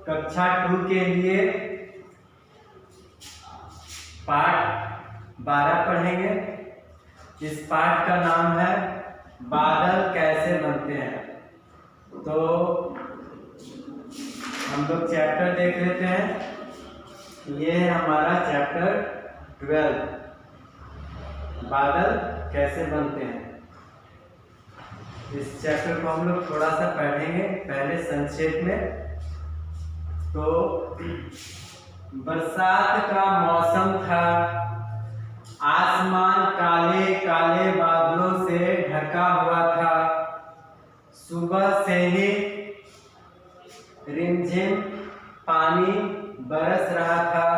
कक्षा 2 के लिए पाठ 12 पढ़ेंगे। इस पाठ का नाम है बादल कैसे बनते हैं। तो हम लोग चैप्टर देख लेते हैं। ये है हमारा चैप्टर 12, बादल कैसे बनते हैं। इस चैप्टर को हम लोग थोड़ा सा पढ़ेंगे पहले संक्षेप में। तो बरसात का मौसम था, आसमान काले काले बादलों से ढका हुआ था। सुबह से ही रिमझिम पानी बरस रहा था।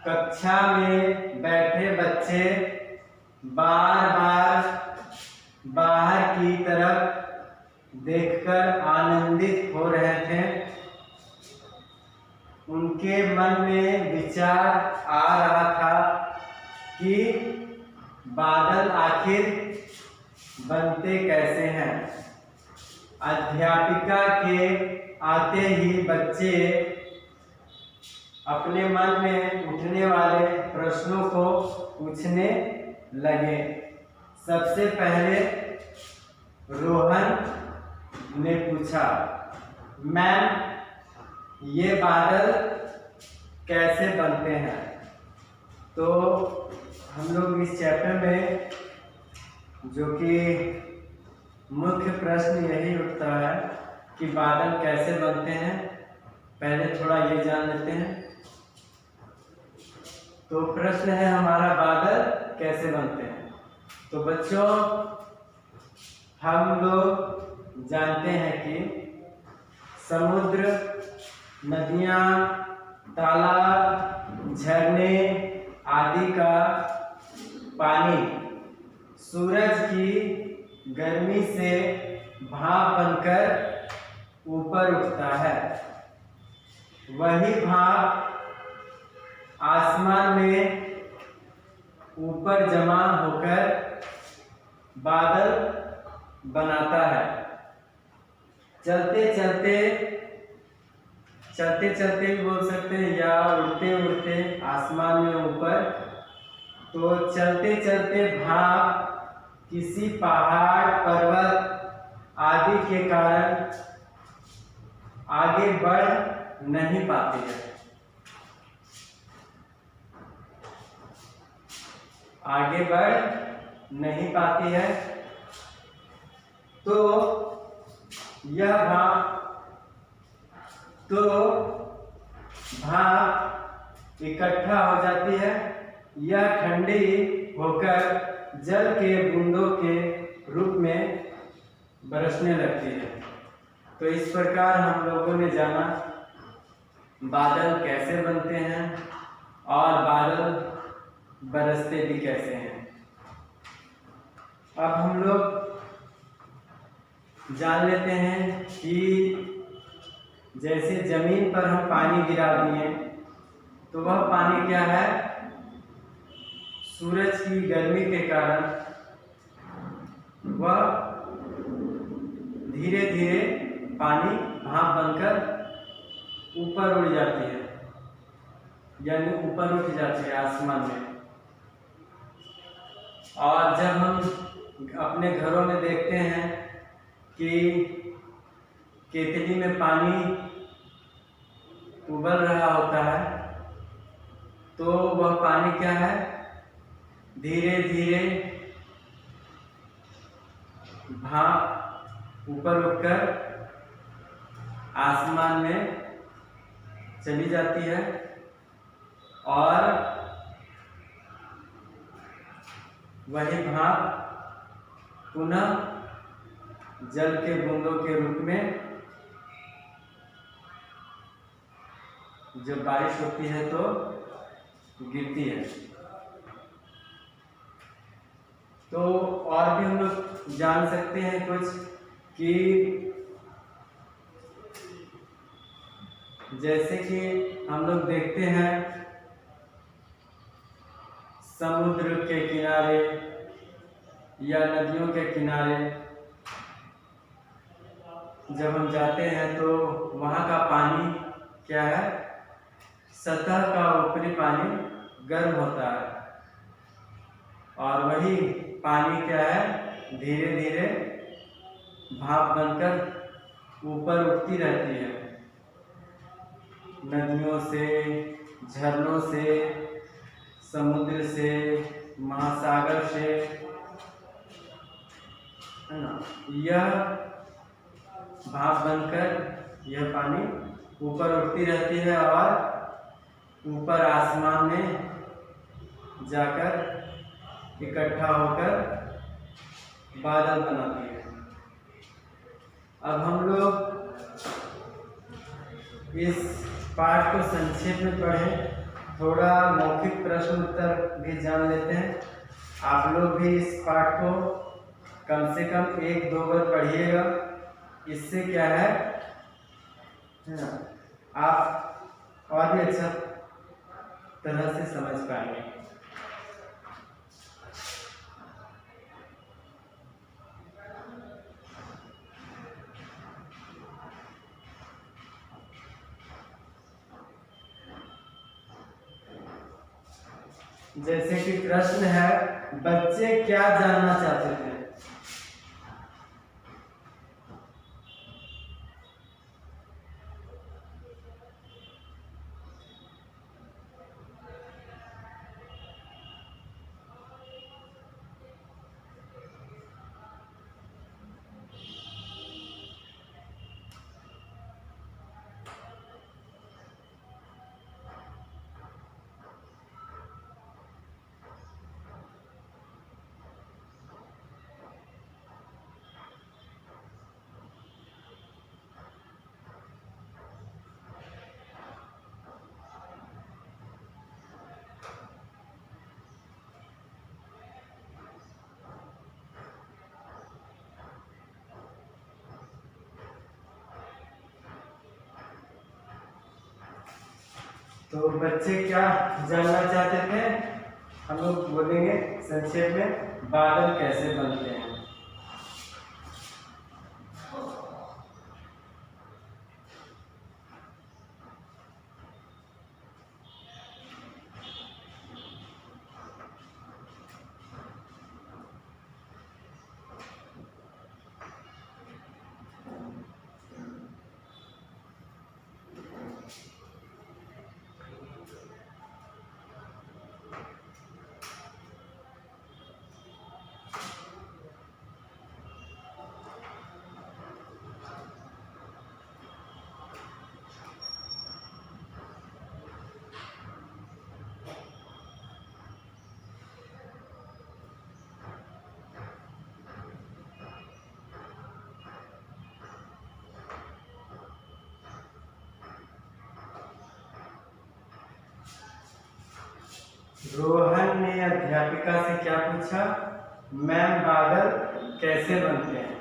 कक्षा में बैठे बच्चे बार बार बाहर की तरफ देखकर आनंदित हो रहे थे। उनके मन में विचार आ रहा था कि बादल आखिर बनते कैसे हैं। अध्यापिका के आते ही बच्चे अपने मन में उठने वाले प्रश्नों को पूछने लगे। सबसे पहले रोहन ने पूछा, मैम ये बादल कैसे बनते हैं। तो हम लोग इस चैप्टर में जो कि मुख्य प्रश्न यही उठता है कि बादल कैसे बनते हैं। पहले थोड़ा ये जान लेते हैं। तो प्रश्न है हमारा, बादल कैसे बनते हैं। तो बच्चों, हम लोग जानते हैं कि समुद्र, नदियाँ, तालाब, झरने आदि का पानी सूरज की गर्मी से भाप बनकर ऊपर उठता है। वही भाप आसमान में ऊपर जमा होकर बादल बनाता है। चलते चलते भी बोल सकते हैं या उड़ते उड़ते आसमान में ऊपर। तो चलते चलते भाप किसी पहाड़, पर्वत आदि के कारण आगे बढ़ नहीं पाती है। आगे बढ़ नहीं पाती है। तो यह भाप इकट्ठा हो जाती है। यह ठंडी होकर जल के बूंदों के रूप में बरसने लगती है। तो इस प्रकार हम लोगों ने जाना बादल कैसे बनते हैं और बादल बरसते भी कैसे हैं। अब हम लोग जान लेते हैं कि जैसे जमीन पर हम पानी गिरा दिए तो वह पानी क्या है, सूरज की गर्मी के कारण वह धीरे धीरे पानी भाप बनकर ऊपर उड़ जाती है, यानी ऊपर उठ जाती है आसमान में। और जब हम अपने घरों में देखते हैं कि केतली में पानी उबल रहा होता है, तो वह पानी क्या है, धीरे धीरे भाप ऊपर उठकर आसमान में चली जाती है और वही भाप पुनः जल के बूंदों के रूप में जब बारिश होती है तो गिरती है। तो और भी हम लोग जान सकते हैं कुछ कि जैसे कि हम लोग देखते हैं समुद्र के किनारे या नदियों के किनारे जब हम जाते हैं तो वहाँ का पानी सतह का ऊपरी पानी गर्म होता है और वही पानी क्या है, धीरे धीरे भाप बनकर ऊपर उठती रहती है। नदियों से, झरनों से, समुद्र से, महासागर से, है ना। यह भाप बनकर यह पानी ऊपर उठती रहती है और ऊपर आसमान में जाकर इकट्ठा होकर बादल बनाती है। अब हम लोग इस पाठ को संक्षेप में पढ़ें, थोड़ा मौखिक प्रश्न उत्तर भी जान लेते हैं। आप लोग भी इस पाठ को कम से कम 1-2 बार पढ़िएगा। इससे क्या है ना, आप और भी अच्छा तरह से समझ पाएंगे। जैसे कि प्रश्न है, बच्चे क्या जानना चाहते थे? तो बच्चे क्या जानना चाहते थे? हम लोग बोलेंगे संक्षेप में, बादल कैसे बनते हैं। रोहन ने अध्यापिका से क्या पूछा? मैम, बादल कैसे बनते हैं?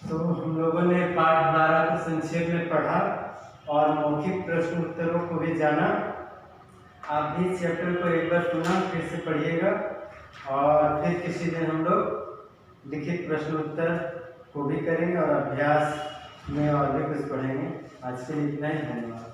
तो हम लोगों ने पाठ 12 को संक्षेप में पढ़ा और मौखिक प्रश्न उत्तरों को भी जाना। आप भी चैप्टर को एक बार पुनः फिर से पढ़िएगा और फिर किसी दिन हम लोग लिखित प्रश्न उत्तर को भी करेंगे और अभ्यास में और भी कुछ पढ़ेंगे। आज के लिए इतना ही, धन्यवाद।